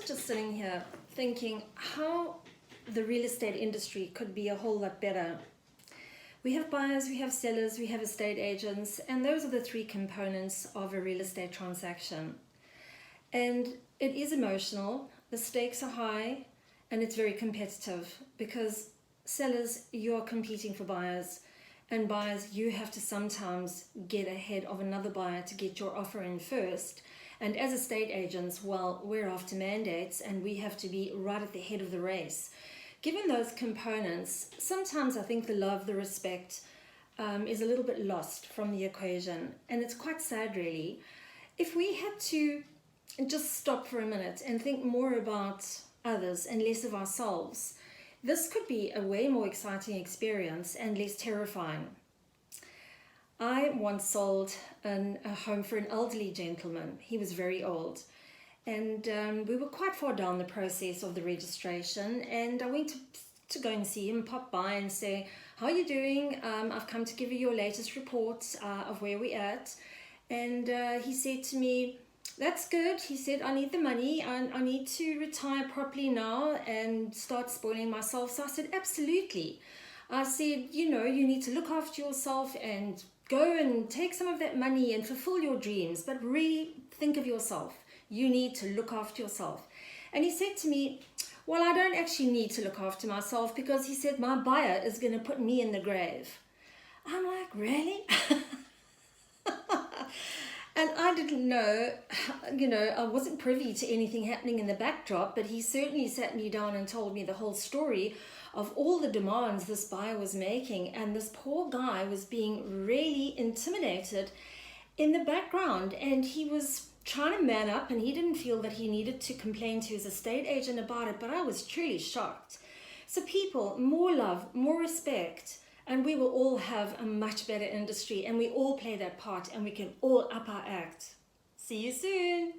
just sitting here thinking how the real estate industry could be a whole lot better. We have buyers, we have sellers, we have estate agents, and those are the three components of a real estate transaction. And it is emotional, the stakes are high, and it's very competitive because sellers, you're competing for buyers, and buyers, you have to sometimes get ahead of another buyer to get your offer in first. And as estate agents, well, we're after mandates and we have to be right at the head of the race. Given those components, sometimes I think the love, the respect is a little bit lost from the equation. And it's quite sad, really. If we had to just stop for a minute and think more about others and less of ourselves, this could be a way more exciting experience and less terrifying. I once sold a home for an elderly gentleman. He was very old. And we were quite far down the process of the registration, and I went to go and see him, pop by and say, how are you doing? I've come to give you your latest report of where we're at. And he said to me, that's good. He said, I need the money. I need to retire properly now and start spoiling myself. So I said, absolutely. I said, you need to look after yourself and go and take some of that money and fulfill your dreams, but really think of yourself. You need to look after yourself. And he said to me, well, I don't actually need to look after myself because he said my buyer is going to put me in the grave. I'm like, really? And I didn't know, I wasn't privy to anything happening in the backdrop, but he certainly sat me down and told me the whole story of all the demands this buyer was making. And this poor guy was being really intimidated in the background. And he was trying to man up, and he didn't feel that he needed to complain to his estate agent about it, but I was truly shocked. So people, more love, more respect, and we will all have a much better industry, and we all play that part, and we can all up our act. See you soon.